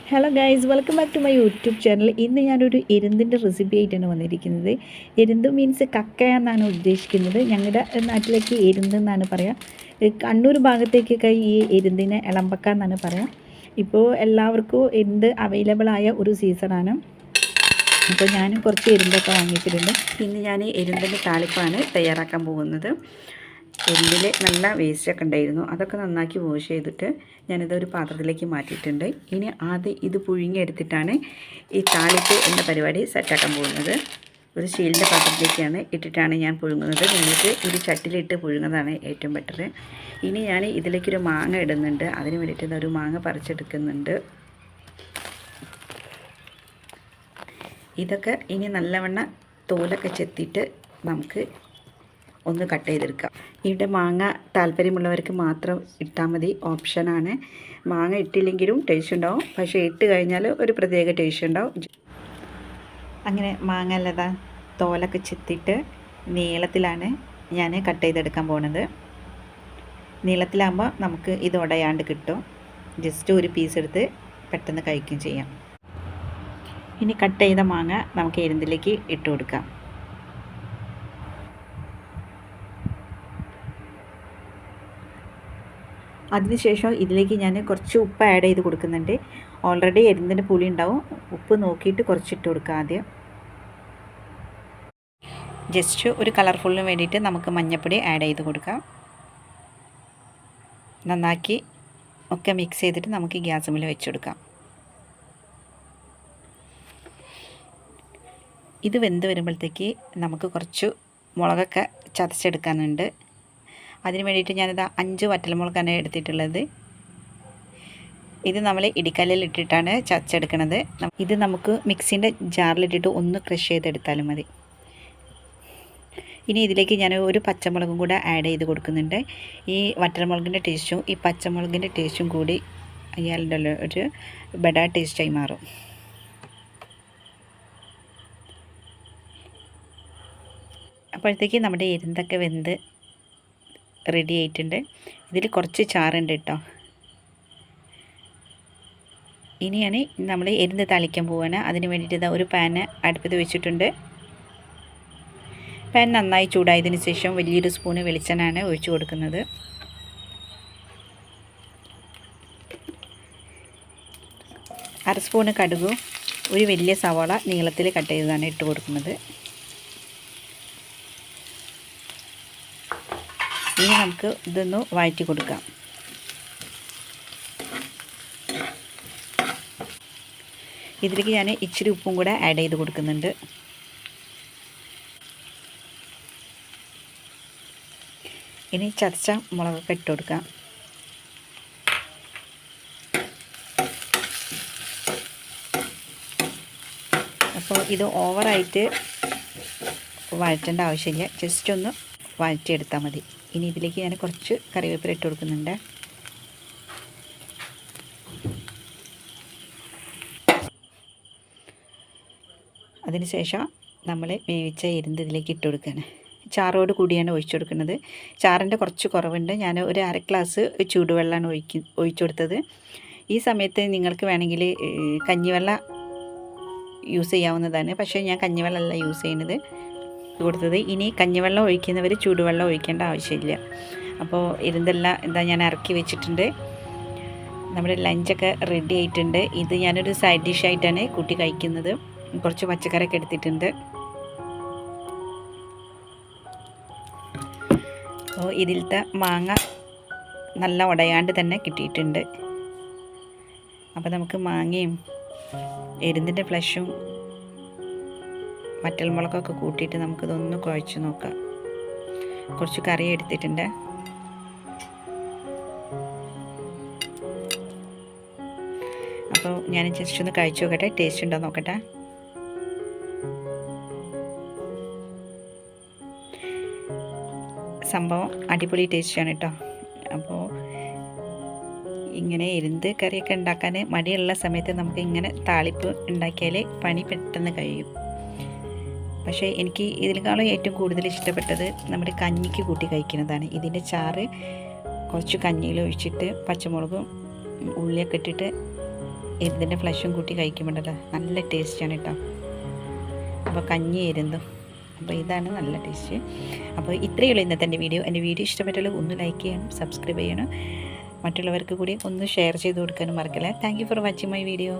Hello guys, welcome back to my YouTube channel. ഇന്ന് ഞാനൊരു എരുന്തിൻ്റെ recipe ആയിട്ടാണ് വന്നിരിക്കുന്നത്. എരുന്ത് മീൻസ് കക്ക എന്നാണ് ഉദ്ദേശിക്കുന്നത്. ഞങ്ങളുടെ നാട്ടിലേക്ക് എരുന്ത് എന്നാണ് പറയുക. കണ്ണൂർ ഭാഗത്തേക്കൊക്കെ ഈ എരുന്തിനെ ഇളമ്പക്ക എന്നാണ് പറയുക. ഇപ്പോൾ എല്ലാവർക്കും എരുന്ത് അവൈലബിൾ ആയ ഒരു സീസണാണ്. അപ്പോൾ ഞാൻ കുറച്ച് എരുന്തൊക്കെ വാങ്ങിച്ചിട്ടുണ്ട്. ഇന്ന് ഞാൻ എരുന്തിൻ്റെ താളിപ്പാണ് തയ്യാറാക്കാൻ പോകുന്നത്. എരുന്തിൽ നല്ല വേസ്റ്റൊക്കെ ഉണ്ടായിരുന്നു, അതൊക്കെ നന്നാക്കി വാഷ് ചെയ്തിട്ട് ഞാനിതൊരു പാത്രത്തിലേക്ക് മാറ്റിയിട്ടുണ്ട്. ഇനി ആദ്യം ഇത് പുഴുങ്ങിയെടുത്തിട്ടാണ് ഈ താളിപ്പ് എന്ന പരിപാടി സെറ്റാക്കാൻ പോകുന്നത്. ഒരു സ്റ്റീലിൻ്റെ പാത്രത്തിലേക്കാണ് ഇട്ടിട്ടാണ് ഞാൻ പുഴുങ്ങുന്നത്. നിങ്ങൾക്ക് ഒരു ചട്ടിലിട്ട് പുഴുങ്ങുന്നതാണ് ഏറ്റവും ബെറ്റർ. ഇനി ഞാൻ ഇതിലേക്കൊരു മാങ്ങ ഇടുന്നുണ്ട്. അതിന് വേണ്ടിയിട്ട് ഒരു മാങ്ങ പറിച്ചെടുക്കുന്നുണ്ട്. ഇതൊക്കെ ഇനി നല്ലവണ്ണം തോലൊക്കെ ചെത്തിയിട്ട് നമുക്ക് ഒന്ന് കട്ട് ചെയ്തെടുക്കാം. ഇവിടെ മാങ്ങ താല്പര്യമുള്ളവർക്ക് മാത്രം ഇട്ടാൽ മതി, ഓപ്ഷനാണ്. മാങ്ങ ഇട്ടില്ലെങ്കിലും ടേസ്റ്റ് ഉണ്ടാവും, പക്ഷേ ഇട്ട് കഴിഞ്ഞാൽ ഒരു പ്രത്യേക ടേസ്റ്റ് ഉണ്ടാവും. അങ്ങനെ മാങ്ങ അല്ലതാ തോലൊക്കെ ചെത്തിയിട്ട് നീളത്തിലാണ് ഞാൻ കട്ട് ചെയ്തെടുക്കാൻ പോകുന്നത്. നീളത്തിലാകുമ്പോൾ നമുക്ക് ഇത് ഉടയാണ്ട് കിട്ടും. ജസ്റ്റ് ഒരു പീസ് എടുത്ത് പെട്ടെന്ന് കഴിക്കുകയും ചെയ്യാം. ഇനി കട്ട് ചെയ്ത മാങ്ങ നമുക്ക് എരുന്തിലേക്ക് ഇട്ട് കൊടുക്കാം. അതിനുശേഷം ഇതിലേക്ക് ഞാൻ കുറച്ച് ഉപ്പ് ആഡ് ചെയ്ത് കൊടുക്കുന്നുണ്ട്. ഓൾറെഡി എരുന്തിൻ്റെ പുളി ഉണ്ടാവും, ഉപ്പ് നോക്കിയിട്ട് കുറച്ചിട്ട് കൊടുക്കുക. ആദ്യം ജസ്റ്റ് ഒരു കളർഫുള്ളിന് വേണ്ടിയിട്ട് നമുക്ക് മഞ്ഞൾപ്പൊടി ആഡ് ചെയ്ത് കൊടുക്കാം. നന്നാക്കി ഒക്കെ മിക്സ് ചെയ്തിട്ട് നമുക്ക് ഗ്യാസ് മേൽ വെച്ച് കൊടുക്കാം. ഇത് വെന്ത് വരുമ്പോഴത്തേക്ക് നമുക്ക് കുറച്ച് മുളകൊക്കെ ചതച്ചെടുക്കാനുണ്ട്. അതിന് വേണ്ടിയിട്ട് ഞാനിത് 5 വറ്റൽമുളകാണ് എടുത്തിട്ടുള്ളത്. ഇത് നമ്മൾ ഇടിക്കല്ലിൽ ഇട്ടിട്ടാണ് ചതച്ചെടുക്കുന്നത്. ഇത് നമുക്ക് മിക്സിൻ്റെ ജാറിലിട്ടിട്ട് ഒന്ന് ക്രഷ് ചെയ്തെടുത്താലും മതി. ഇനി ഇതിലേക്ക് ഞാൻ ഒരു പച്ചമുളകും കൂടെ ആഡ് ചെയ്ത് കൊടുക്കുന്നുണ്ട്. ഈ വറ്റൽമുളകിൻ്റെ ടേസ്റ്റും ഈ പച്ചമുളകിൻ്റെ ടേസ്റ്റും കൂടി അയാളുടെ ഒരു ബെഡാ ടേസ്റ്റായി മാറും. അപ്പോഴത്തേക്ക് നമ്മുടെ എരുന്തൊക്കെ വെന്ത് റെഡി ആയിട്ടുണ്ട്. ഇതിൽ കുറച്ച് ചാറുണ്ട് കേട്ടോ. ഇനിയാണ് നമ്മൾ എരുന്ത് തളിക്കാൻ പോവുകയാണ്. അതിന് വേണ്ടിയിട്ട് ഒരു പാന് അടുപ്പത്ത് വെച്ചിട്ടുണ്ട്. പാൻ നന്നായി ചൂടായതിന് ശേഷം വലിയൊരു സ്പൂണ് വെളിച്ചെണ്ണയാണ് ഒഴിച്ചു കൊടുക്കുന്നത്. അര സ്പൂണ് കടുകും ഒരു വലിയ സവാള നീളത്തിൽ കട്ട് ചെയ്തതാണ് ഇട്ട് കൊടുക്കുന്നത്. ഇനി നമുക്ക് ഇതൊന്ന് വഴറ്റി കൊടുക്കാം. ഇതിലേക്ക് ഞാൻ ഇച്ചിരി ഉപ്പും കൂടെ ആഡ് ചെയ്ത് കൊടുക്കുന്നുണ്ട്. ഇനി ചതച്ച മുളകൊക്കെ ഇട്ട് കൊടുക്കാം. അപ്പോൾ ഇത് ഓവറായിട്ട് വഴറ്റേണ്ട ആവശ്യമില്ല, ജസ്റ്റ് ഒന്ന് വഴറ്റിയെടുത്താൽ മതി. ഇനി ഇതിലേക്ക് ഞാൻ കുറച്ച് കറിവേപ്പില ഇട്ട് കൊടുക്കുന്നുണ്ട്. അതിനുശേഷം നമ്മൾ വേവിച്ച എരുന്ത് ഇതിലേക്ക് ഇട്ട് കൊടുക്കുകയാണ്. ചാറോട് കൂടിയാണ് ഒഴിച്ചു കൊടുക്കുന്നത്. ചാറിൻ്റെ കുറച്ച് കുറവുണ്ട്. ഞാൻ ഒരു അര ഗ്ലാസ് ചൂടുവെള്ളമാണ് ഒഴിച്ചു കൊടുത്തത്. ഈ സമയത്ത് നിങ്ങൾക്ക് വേണമെങ്കിൽ കഞ്ഞിവെള്ളം യൂസ് ചെയ്യാവുന്നതാണ്, പക്ഷേ ഞാൻ കഞ്ഞിവെള്ളമല്ല യൂസ് ചെയ്യുന്നത് കൊടുത്തത്. ഇനി കഞ്ഞിവെള്ളം ഒഴിക്കുന്നവർ ചൂടുവെള്ളം ഒഴിക്കേണ്ട ആവശ്യമില്ല. അപ്പോൾ എരുന്തെല്ലാം എന്താ ഞാൻ ഇറക്കി വെച്ചിട്ടുണ്ട്. നമ്മുടെ ലഞ്ചൊക്കെ റെഡി ആയിട്ടുണ്ട്. ഇത് ഞാനൊരു സൈഡ് ഡിഷായിട്ടാണ് കൂട്ടി കഴിക്കുന്നത്. കുറച്ച് പച്ചക്കറിയൊക്കെ എടുത്തിട്ടുണ്ട്. അപ്പോൾ ഇതിലത്തെ മാങ്ങ നല്ല ഉടയാണ്ട് തന്നെ കിട്ടിയിട്ടുണ്ട്. അപ്പോൾ നമുക്ക് മാങ്ങയും എരുന്തിൻ്റെ ഫ്ലഷും വറ്റൽമുളകൊക്കെ കൂട്ടിയിട്ട് നമുക്കിതൊന്ന് കുഴച്ച് നോക്കാം. കുറച്ച് കറി എടുത്തിട്ടുണ്ട്. അപ്പോൾ ഞാൻ ജസ്റ്റ് ഒന്ന് കഴിച്ചു നോക്കട്ടെ, ടേസ്റ്റ് ഉണ്ടോ നോക്കട്ടെ. സംഭവം അടിപൊളി ടേസ്റ്റാണ് കേട്ടോ. അപ്പോൾ ഇങ്ങനെ എരുന്ത് കറിയൊക്കെ ഉണ്ടാക്കാൻ മടിയുള്ള സമയത്ത് നമുക്ക് ഇങ്ങനെ താളിപ്പ് ഉണ്ടാക്കിയാൽ പണി പെട്ടെന്ന് കഴിയും. പക്ഷേ എനിക്ക് ഇതിനേക്കാളും ഏറ്റവും കൂടുതൽ ഇഷ്ടപ്പെട്ടത് നമ്മുടെ കഞ്ഞിക്ക് കൂട്ടി കഴിക്കുന്നതാണ്. ഇതിൻ്റെ ചാറ് കുറച്ച് കഞ്ഞിയിൽ ഒഴിച്ചിട്ട് പച്ചമുളകും ഉള്ളിയൊക്കെ ഇട്ടിട്ട് എരുതിൻ്റെ ഫ്ലഷും കൂട്ടി കഴിക്കുമ്പോഴല്ലോ നല്ല ടേസ്റ്റാണ് കേട്ടോ. അപ്പോൾ കഞ്ഞി എരുന്തും, അപ്പോൾ ഇതാണ് നല്ല ടേസ്റ്റ്. അപ്പോൾ ഇത്രയേ ഉള്ളൂ ഇന്നത്തെ എൻ്റെ വീഡിയോ. എൻ്റെ വീഡിയോ ഇഷ്ടപ്പെട്ടാൽ ഒന്ന് ലൈക്ക് ചെയ്യണം, സബ്സ്ക്രൈബ് ചെയ്യണം, മറ്റുള്ളവർക്ക് കൂടി ഒന്ന് ഷെയർ ചെയ്ത് കൊടുക്കാനും മറക്കല്ലേ. Thank you for watching my video.